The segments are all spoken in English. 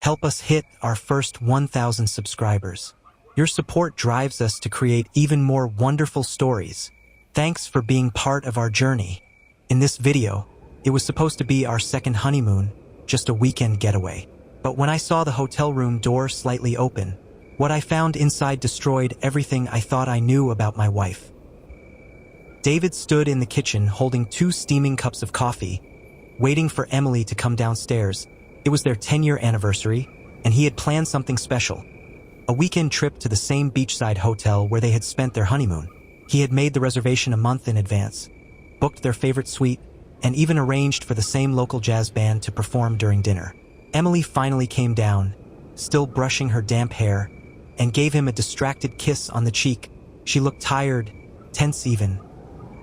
Help us hit our first 1,000 subscribers. Your support drives us to create even more wonderful stories. Thanks for being part of our journey. In this video, it was supposed to be our second honeymoon, just a weekend getaway. But when I saw the hotel room door slightly open, what I found inside destroyed everything I thought I knew about my wife. David stood in the kitchen holding 2 steaming cups of coffee, waiting for Emily to come downstairs. It was their 10-year anniversary, and he had planned something special. A weekend trip to the same beachside hotel where they had spent their honeymoon. He had made the reservation a month in advance, booked their favorite suite, and even arranged for the same local jazz band to perform during dinner. Emily finally came down, still brushing her damp hair, and gave him a distracted kiss on the cheek. She looked tired, tense even.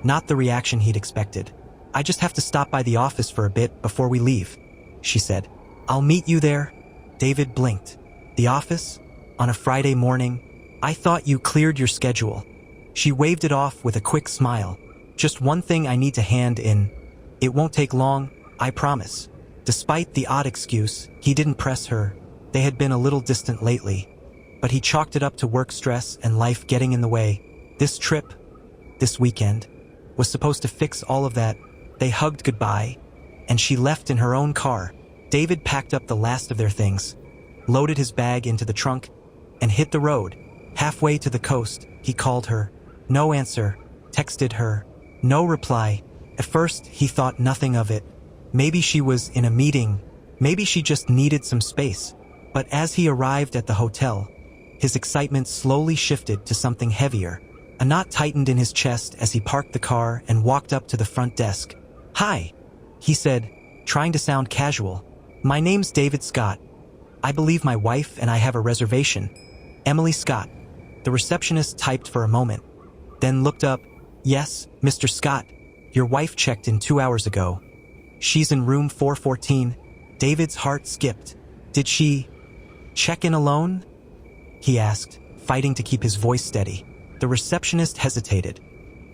Not the reaction he'd expected. "I just have to stop by the office for a bit before we leave," she said. "I'll meet you there." David blinked. "The office? On a Friday morning? I thought you cleared your schedule." She waved it off with a quick smile. "Just one thing I need to hand in. It won't take long, I promise." Despite the odd excuse, he didn't press her. They had been a little distant lately, but he chalked it up to work stress and life getting in the way. This trip, this weekend, was supposed to fix all of that. They hugged goodbye, and she left in her own car. David packed up the last of their things, loaded his bag into the trunk, and hit the road. Halfway to the coast, he called her. No answer. Texted her. No reply. At first, he thought nothing of it. Maybe she was in a meeting. Maybe she just needed some space. But as he arrived at the hotel, his excitement slowly shifted to something heavier. A knot tightened in his chest as he parked the car and walked up to the front desk. "Hi," he said, trying to sound casual. "My name's David Scott. I believe my wife and I have a reservation. Emily Scott." The receptionist typed for a moment, then looked up. "Yes, Mr. Scott. Your wife checked in 2 hours ago. She's in room 414. David's heart skipped. "Did she check in alone?" he asked, fighting to keep his voice steady. The receptionist hesitated,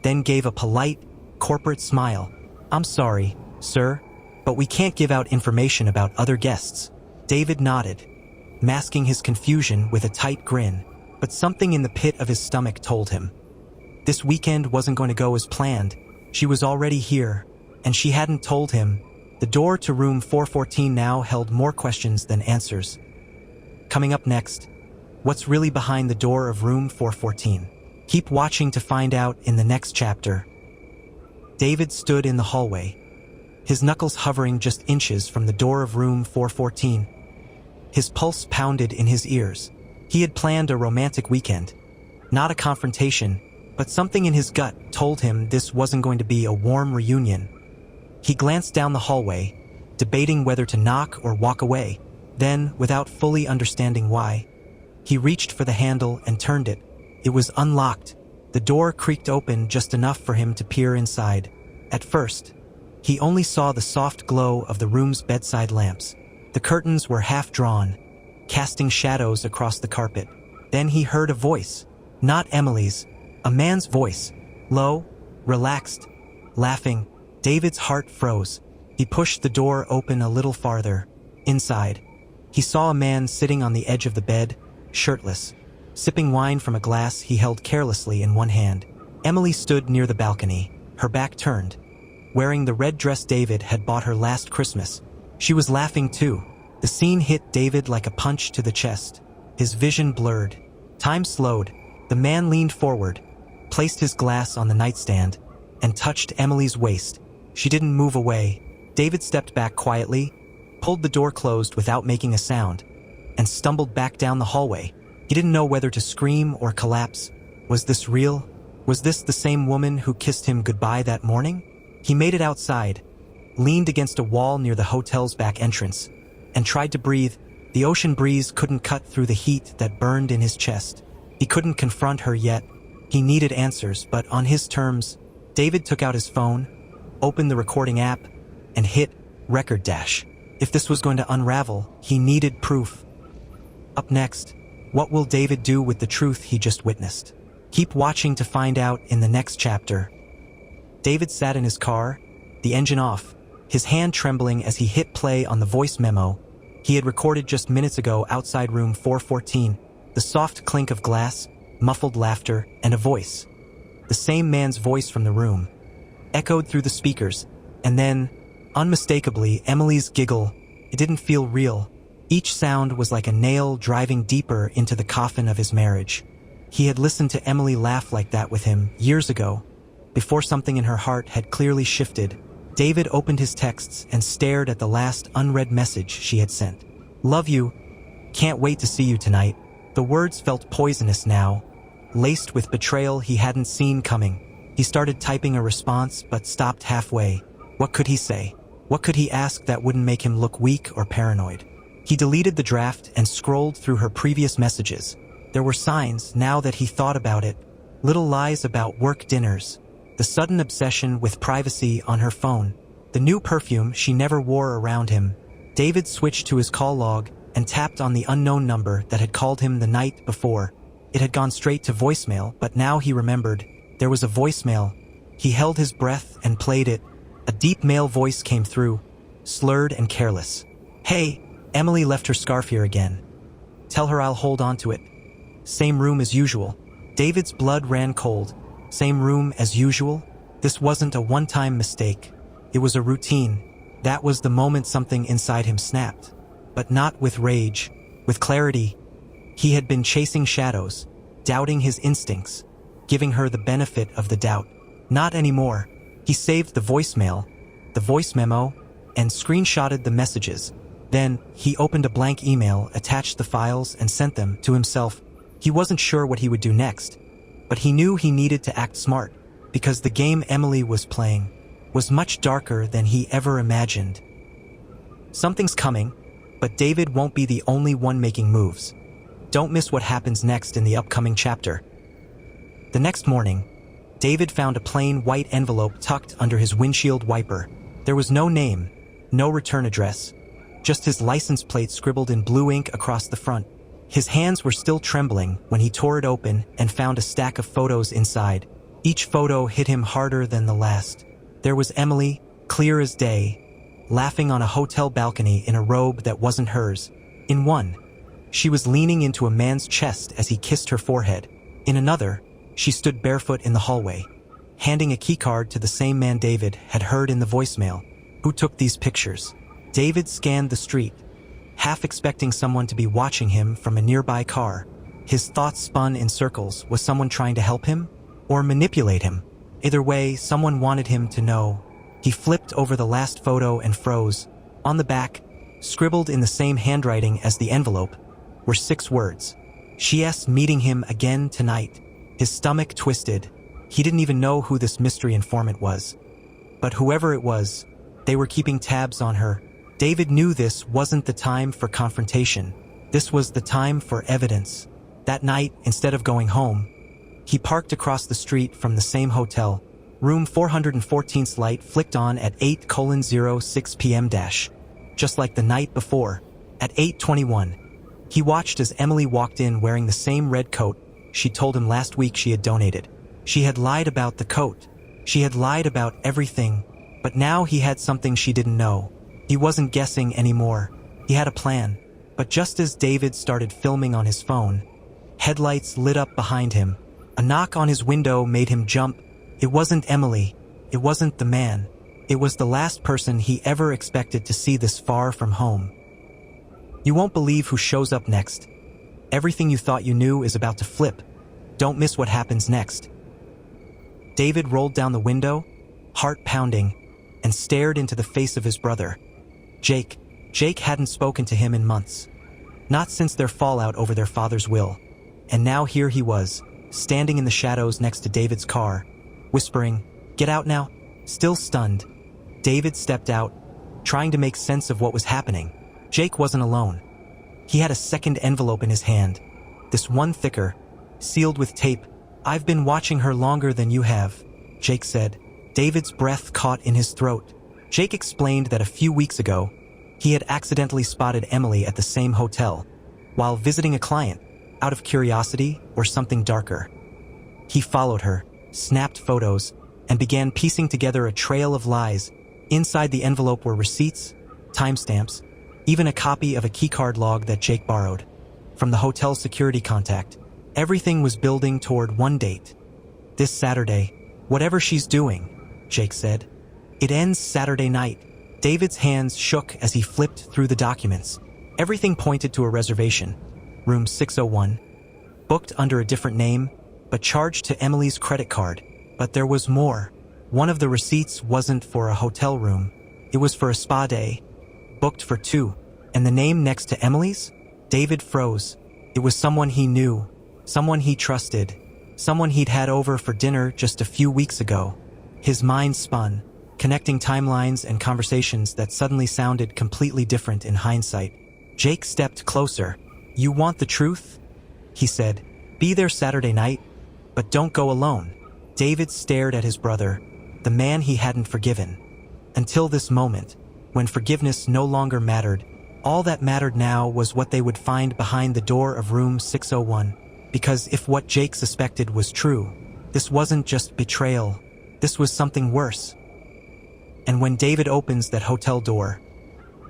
then gave a polite, corporate smile. "I'm sorry, sir, but we can't give out information about other guests." David nodded, masking his confusion with a tight grin, but something in the pit of his stomach told him. This weekend wasn't going to go as planned. She was already here, and she hadn't told him. The door to room 414 now held more questions than answers. Coming up next, what's really behind the door of room 414? Keep watching to find out in the next chapter. David stood in the hallway, his knuckles hovering just inches from the door of room 414. His pulse pounded in his ears. He had planned a romantic weekend, not a confrontation, but something in his gut told him this wasn't going to be a warm reunion. He glanced down the hallway, debating whether to knock or walk away. Then, without fully understanding why, he reached for the handle and turned it. It was unlocked. The door creaked open just enough for him to peer inside. At first, he only saw the soft glow of the room's bedside lamps. The curtains were half drawn, casting shadows across the carpet. Then he heard a voice, not Emily's, a man's voice, low, relaxed, laughing. David's heart froze. He pushed the door open a little farther. Inside, he saw a man sitting on the edge of the bed, shirtless, sipping wine from a glass he held carelessly in one hand. Emily stood near the balcony, her back turned, wearing the red dress David had bought her last Christmas. She was laughing too. The scene hit David like a punch to the chest. His vision blurred. Time slowed. The man leaned forward, placed his glass on the nightstand, and touched Emily's waist. She didn't move away. David stepped back quietly, pulled the door closed without making a sound, and stumbled back down the hallway. He didn't know whether to scream or collapse. Was this real? Was this the same woman who kissed him goodbye that morning? He made it outside, leaned against a wall near the hotel's back entrance, and tried to breathe. The ocean breeze couldn't cut through the heat that burned in his chest. He couldn't confront her yet. He needed answers, but on his terms. David took out his phone, opened the recording app, and hit record dash. If this was going to unravel, he needed proof. Up next, what will David do with the truth he just witnessed? Keep watching to find out in the next chapter. David sat in his car, the engine off, his hand trembling as he hit play on the voice memo. he had recorded just minutes ago outside room 414, the soft clink of glass, muffled laughter, and a voice. The same man's voice from the room, echoed through the speakers, and then, unmistakably, Emily's giggle. It didn't feel real. Each sound was like a nail driving deeper into the coffin of his marriage. He had listened to Emily laugh like that with him years ago, before something in her heart had clearly shifted. David opened his texts and stared at the last unread message she had sent. "Love you. Can't wait to see you tonight." The words felt poisonous now, laced with betrayal he hadn't seen coming. He started typing a response but stopped halfway. What could he say? What could he ask that wouldn't make him look weak or paranoid? He deleted the draft and scrolled through her previous messages. There were signs, now that he thought about it. Little lies about work dinners, the sudden obsession with privacy on her phone, the new perfume she never wore around him. David switched to his call log and tapped on the unknown number that had called him the night before. It had gone straight to voicemail, but now he remembered. There was a voicemail. He held his breath and played it. A deep male voice came through, slurred and careless. "Hey, Emily left her scarf here again. Tell her I'll hold on to it." Same room as usual. David's blood ran cold. Same room as usual? This wasn't a one-time mistake. It was a routine. That was the moment something inside him snapped. But not with rage, with clarity. He had been chasing shadows, doubting his instincts, giving her the benefit of the doubt. Not anymore. He saved the voicemail, the voice memo, and screenshotted the messages. Then, he opened a blank email, attached the files, and sent them to himself. He wasn't sure what he would do next, but he knew he needed to act smart, because the game Emily was playing was much darker than he ever imagined. Something's coming, but David won't be the only one making moves. Don't miss what happens next in the upcoming chapter. The next morning, David found a plain white envelope tucked under his windshield wiper. There was no name, no return address, just his license plate scribbled in blue ink across the front. His hands were still trembling when he tore it open and found a stack of photos inside. Each photo hit him harder than the last. There was Emily, clear as day, laughing on a hotel balcony in a robe that wasn't hers. In one, she was leaning into a man's chest as he kissed her forehead. In another, she stood barefoot in the hallway, handing a keycard to the same man David had heard in the voicemail. Who took these pictures? David scanned the street, half expecting someone to be watching him from a nearby car. His thoughts spun in circles. Was someone trying to help him? Or manipulate him? Either way, someone wanted him to know. He flipped over the last photo and froze. On the back, scribbled in the same handwriting as the envelope, were 6 words. "She's meeting him again tonight." His stomach twisted. He didn't even know who this mystery informant was. But whoever it was, they were keeping tabs on her. David knew this wasn't the time for confrontation. This was the time for evidence. That night, instead of going home, he parked across the street from the same hotel. Room 414's light flicked on at 8:06 p.m. Just like the night before, at 8:21. He watched as Emily walked in wearing the same red coat she told him last week she had donated. She had lied about the coat. She had lied about everything. But now he had something she didn't know. He wasn't guessing anymore. He had a plan. But just as David started filming on his phone, headlights lit up behind him. A knock on his window made him jump. It wasn't Emily. It wasn't the man. It was the last person he ever expected to see this far from home. You won't believe who shows up next. Everything you thought you knew is about to flip. Don't miss what happens next. David rolled down the window, heart pounding, and stared into the face of his brother. Jake. Jake hadn't spoken to him in months. Not since their fallout over their father's will. And now here he was, standing in the shadows next to David's car, whispering, "Get out now." Still stunned, David stepped out, trying to make sense of what was happening. Jake wasn't alone. He had a second envelope in his hand, this one thicker, sealed with tape. "I've been watching her longer than you have," Jake said. David's breath caught in his throat. Jake explained that a few weeks ago, he had accidentally spotted Emily at the same hotel, while visiting a client, out of curiosity or something darker. He followed her, snapped photos, and began piecing together a trail of lies. Inside the envelope were receipts, timestamps, even a copy of a keycard log that Jake borrowed. From the hotel security contact, everything was building toward one date. This Saturday, whatever she's doing, Jake said. It ends Saturday night. David's hands shook as he flipped through the documents. Everything pointed to a reservation. Room 601. Booked under a different name, but charged to Emily's credit card. But there was more. One of the receipts wasn't for a hotel room. It was for a spa day. Booked for 2. And the name next to Emily's? David froze. It was someone he knew. Someone he trusted. Someone he'd had over for dinner just a few weeks ago. His mind spun, connecting timelines and conversations that suddenly sounded completely different in hindsight. Jake stepped closer. "You want the truth?" he said. "Be there Saturday night, but don't go alone." David stared at his brother, the man he hadn't forgiven. Until this moment, when forgiveness no longer mattered, all that mattered now was what they would find behind the door of room 601. Because if what Jake suspected was true, this wasn't just betrayal, this was something worse. And when David opens that hotel door,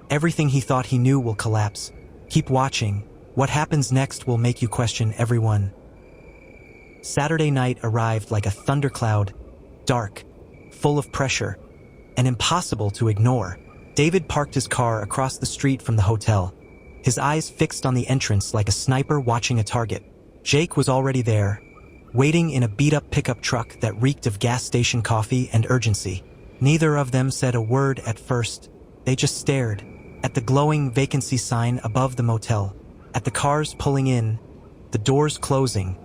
everything he thought he knew will collapse. Keep watching. What happens next will make you question everyone. Saturday night arrived like a thundercloud, dark, full of pressure, and impossible to ignore. David parked his car across the street from the hotel, his eyes fixed on the entrance like a sniper watching a target. Jake was already there, waiting in a beat-up pickup truck that reeked of gas station coffee and urgency. Neither of them said a word at first. They just stared at the glowing vacancy sign above the motel, at the cars pulling in, the doors closing,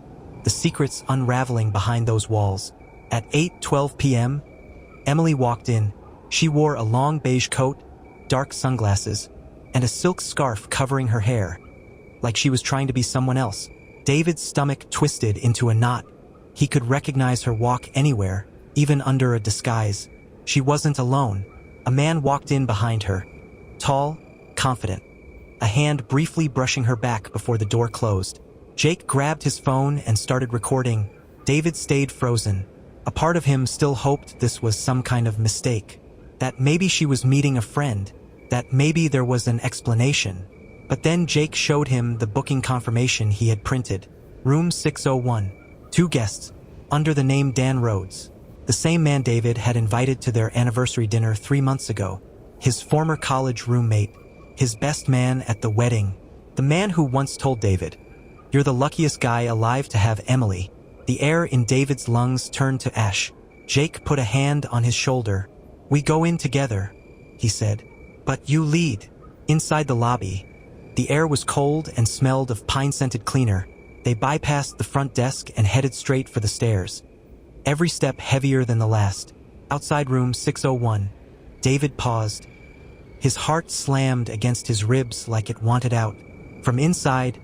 the secrets unraveling behind those walls. At 8:12 p.m., Emily walked in. She wore a long beige coat, dark sunglasses, and a silk scarf covering her hair, like she was trying to be someone else. David's stomach twisted into a knot. He could recognize her walk anywhere, even under a disguise. She wasn't alone. A man walked in behind her, tall, confident, a hand briefly brushing her back before the door closed. Jake grabbed his phone and started recording. David stayed frozen. A part of him still hoped this was some kind of mistake, that maybe she was meeting a friend, that maybe there was an explanation. But then Jake showed him the booking confirmation he had printed. Room 601. 2 guests, under the name Dan Rhodes. The same man David had invited to their anniversary dinner 3 months ago. His former college roommate. His best man at the wedding. The man who once told David, "You're the luckiest guy alive to have Emily." The air in David's lungs turned to ash. Jake put a hand on his shoulder. "We go in together," he said. "But you lead." Inside the lobby, the air was cold and smelled of pine-scented cleaner. They bypassed the front desk and headed straight for the stairs, every step heavier than the last. Outside room 601, David paused. His heart slammed against his ribs like it wanted out. From inside,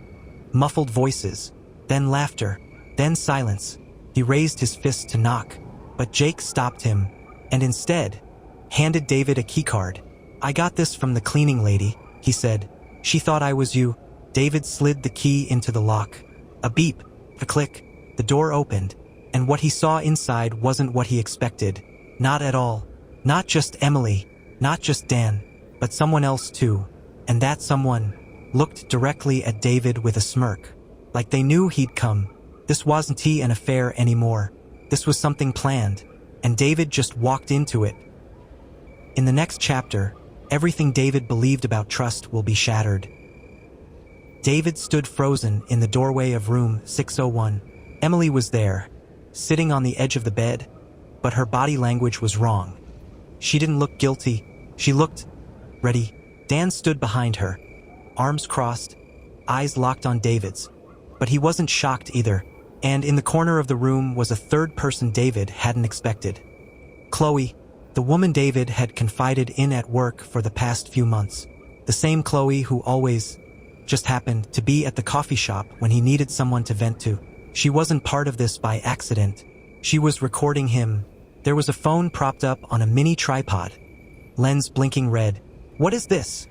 muffled voices, then laughter, then silence. He raised his fist to knock, but Jake stopped him, and instead, handed David a keycard. "I got this from the cleaning lady," he said. "She thought I was you." David slid the key into the lock. A beep, a click, the door opened, and what he saw inside wasn't what he expected. Not at all. Not just Emily, not just Dan, but someone else too. And that someone looked directly at David with a smirk, like they knew he'd come. This wasn't an affair anymore. This was something planned, and David just walked into it. In the next chapter, everything David believed about trust will be shattered. David stood frozen in the doorway of room 601. Emily was there, sitting on the edge of the bed, but her body language was wrong. She didn't look guilty. She looked ready. Dan stood behind her, arms crossed, eyes locked on David's. But he wasn't shocked either, and in the corner of the room was a third person David hadn't expected. Chloe, the woman David had confided in at work for the past few months. The same Chloe who always just happened to be at the coffee shop when he needed someone to vent to. She wasn't part of this by accident. She was recording him. There was a phone propped up on a mini tripod, lens blinking red. "What is this?"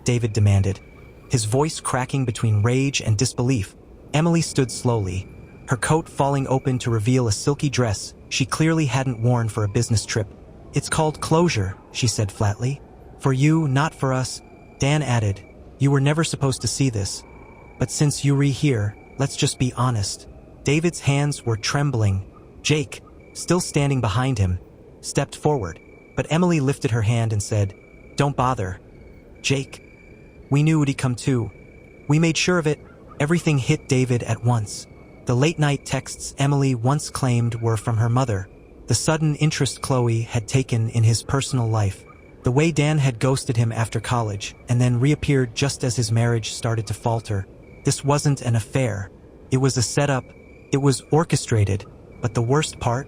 David demanded, his voice cracking between rage and disbelief. Emily stood slowly, her coat falling open to reveal a silky dress she clearly hadn't worn for a business trip. "It's called closure," she said flatly. "For you, not for us." Dan added, "You were never supposed to see this. But since you're here, let's just be honest." David's hands were trembling. Jake, still standing behind him, stepped forward, but Emily lifted her hand and said, "Don't bother. Jake, we knew it'd come too. We made sure of it." Everything hit David at once. The late-night texts Emily once claimed were from her mother. The sudden interest Chloe had taken in his personal life. The way Dan had ghosted him after college and then reappeared just as his marriage started to falter. This wasn't an affair. It was a setup. It was orchestrated. But the worst part?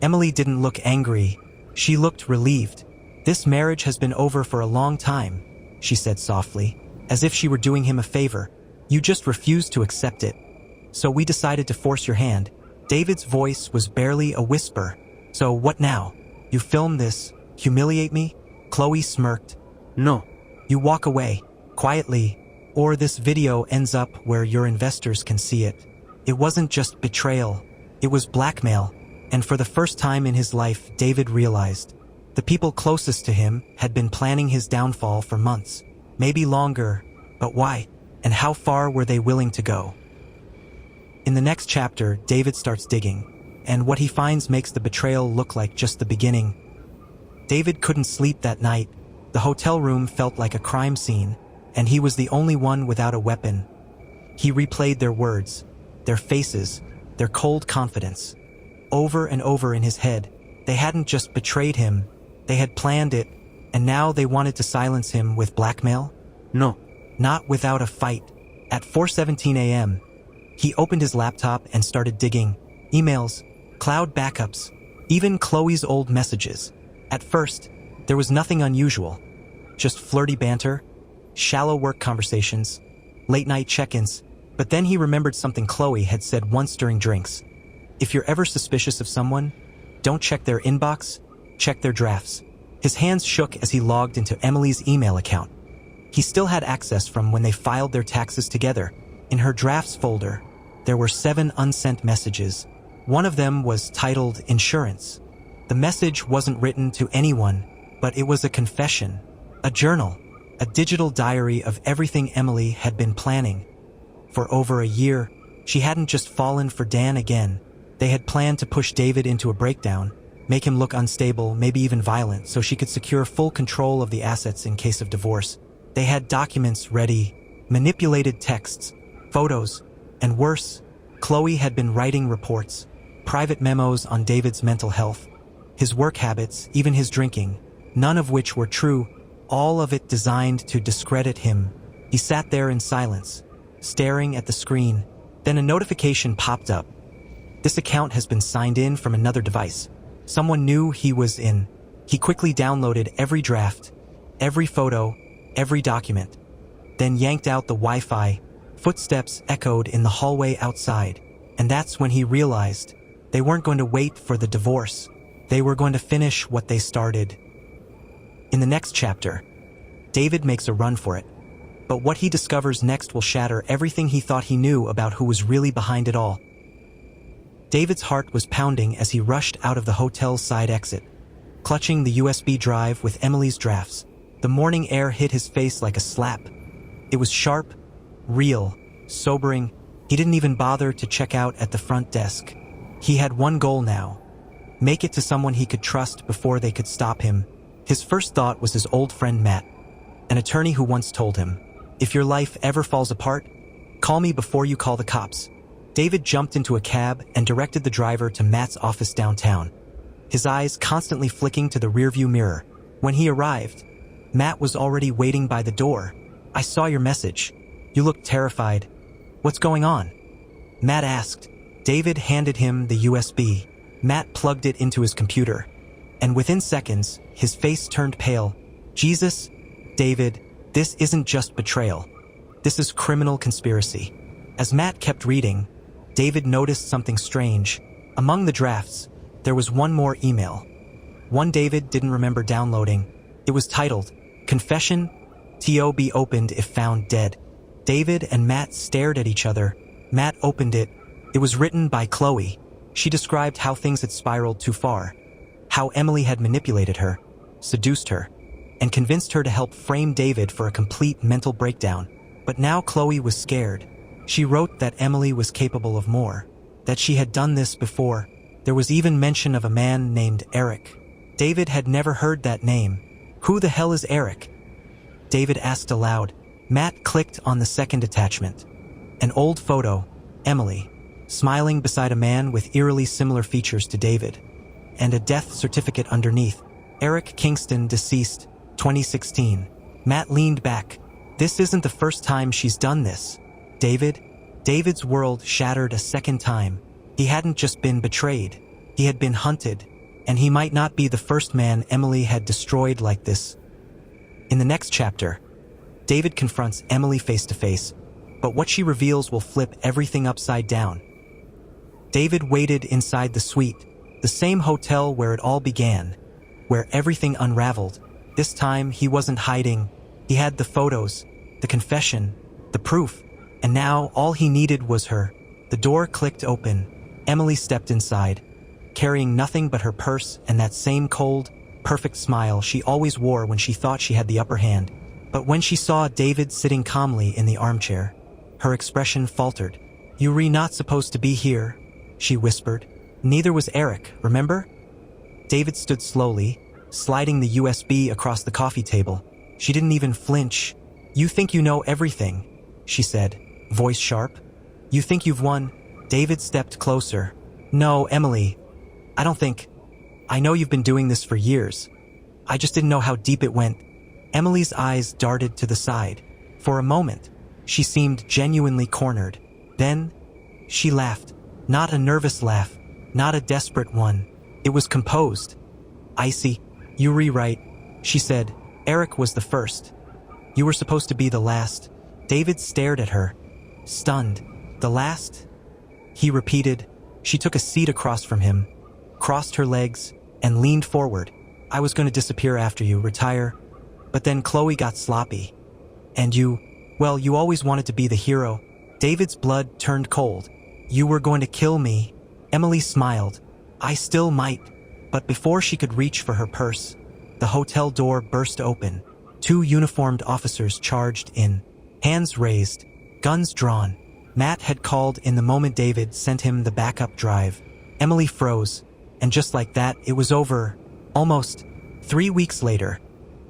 Emily didn't look angry. She looked relieved. "This marriage has been over for a long time," she said softly, as if she were doing him a favor. "You just refused to accept it. So we decided to force your hand." David's voice was barely a whisper. "So what now? You film this? Humiliate me?" Chloe smirked. "No. You walk away, quietly, or this video ends up where your investors can see it." It wasn't just betrayal. It was blackmail. And for the first time in his life, David realized the people closest to him had been planning his downfall for months, maybe longer. But why? And how far were they willing to go? In the next chapter, David starts digging, and what he finds makes the betrayal look like just the beginning. David couldn't sleep that night. The hotel room felt like a crime scene, and he was the only one without a weapon. He replayed their words, their faces, their cold confidence. Over and over in his head. They hadn't just betrayed him, they had planned it, and now they wanted to silence him with blackmail? No, not without a fight. At 4:17 a.m., he opened his laptop and started digging. Emails, cloud backups, even Chloe's old messages. At first, there was nothing unusual. Just flirty banter, shallow work conversations, late-night check-ins. But then he remembered something Chloe had said once during drinks. "If you're ever suspicious of someone, don't check their inbox, check their drafts." His hands shook as he logged into Emily's email account. He still had access from when they filed their taxes together. In her drafts folder, there were 7 unsent messages. One of them was titled Insurance. The message wasn't written to anyone, but it was a confession, a journal, a digital diary of everything Emily had been planning. For over a year, she hadn't just fallen for Dan again. They had planned to push David into a breakdown, make him look unstable, maybe even violent, so she could secure full control of the assets in case of divorce. They had documents ready, manipulated texts, photos, and worse, Chloe had been writing reports, private memos on David's mental health, his work habits, even his drinking, none of which were true, all of it designed to discredit him. He sat there in silence, staring at the screen. Then a notification popped up. "This account has been signed in from another device." Someone knew he was in. He quickly downloaded every draft, every photo, every document, then yanked out the Wi-Fi. Footsteps echoed in the hallway outside, and that's when he realized they weren't going to wait for the divorce. They were going to finish what they started. In the next chapter, David makes a run for it. But what he discovers next will shatter everything he thought he knew about who was really behind it all. David's heart was pounding as he rushed out of the hotel's side exit, clutching the USB drive with Emily's drafts. The morning air hit his face like a slap. It was sharp, real, sobering. He didn't even bother to check out at the front desk. He had one goal now: make it to someone he could trust before they could stop him. His first thought was his old friend Matt, an attorney who once told him, "If your life ever falls apart, call me before you call the cops." David jumped into a cab and directed the driver to Matt's office downtown, his eyes constantly flicking to the rearview mirror. When he arrived, Matt was already waiting by the door. "I saw your message. You look terrified. What's going on?" Matt asked. David handed him the USB. Matt plugged it into his computer, and within seconds, his face turned pale. "Jesus, David, this isn't just betrayal. This is criminal conspiracy." As Matt kept reading, David noticed something strange. Among the drafts, there was one more email. One David didn't remember downloading. It was titled, "Confession, to be opened if found dead." David and Matt stared at each other. Matt opened it. It was written by Chloe. She described how things had spiraled too far, how Emily had manipulated her, seduced her, and convinced her to help frame David for a complete mental breakdown. But now Chloe was scared. She wrote that Emily was capable of more, that she had done this before. There was even mention of a man named Eric. David had never heard that name. Who the hell is Eric? David asked aloud. Matt clicked on the second attachment. An old photo, Emily, smiling beside a man with eerily similar features to David, and a death certificate underneath. Eric Kingston, deceased, 2016. Matt leaned back. This isn't the first time she's done this. David's world shattered a second time. He hadn't just been betrayed. He had been hunted, and he might not be the first man Emily had destroyed like this. In the next chapter, David confronts Emily face to face, but what she reveals will flip everything upside down. David waited inside the suite, the same hotel where it all began, where everything unraveled. This time, he wasn't hiding. He had the photos, the confession, the proof, and now all he needed was her. The door clicked open. Emily stepped inside, carrying nothing but her purse and that same cold, perfect smile she always wore when she thought she had the upper hand. But when she saw David sitting calmly in the armchair, her expression faltered. "You're not supposed to be here," she whispered. "Neither was Eric, remember?" David stood slowly, sliding the USB across the coffee table. She didn't even flinch. "You think you know everything," she said, voice sharp. "You think you've won?" David stepped closer. "No, Emily, I don't think. I know you've been doing this for years. I just didn't know how deep it went." Emily's eyes darted to the side. For a moment, she seemed genuinely cornered. Then, she laughed. Not a nervous laugh, not a desperate one. It was composed. "I see. You rewrite," she said. "Eric was the first. You were supposed to be the last." David stared at her, stunned. "The last?" he repeated. She took a seat across from him, crossed her legs, and leaned forward. "I was going to disappear after you, retire. But then Chloe got sloppy. And you always wanted to be the hero." David's blood turned cold. "You were going to kill me." Emily smiled. "I still might." But before she could reach for her purse, the hotel door burst open. 2 uniformed officers charged in, hands raised, guns drawn. Matt had called in the moment David sent him the backup drive. Emily froze, and just like that, it was over. Almost 3 weeks later,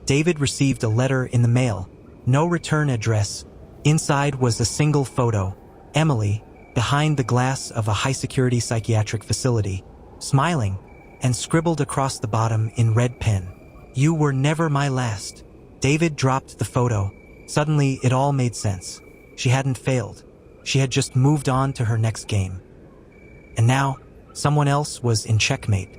David received a letter in the mail. No return address. Inside was a single photo. Emily, behind the glass of a high-security psychiatric facility, smiling, and scribbled across the bottom in red pen, "You were never my last." David dropped the photo. Suddenly, it all made sense. She hadn't failed. She had just moved on to her next game. And now, someone else was in checkmate.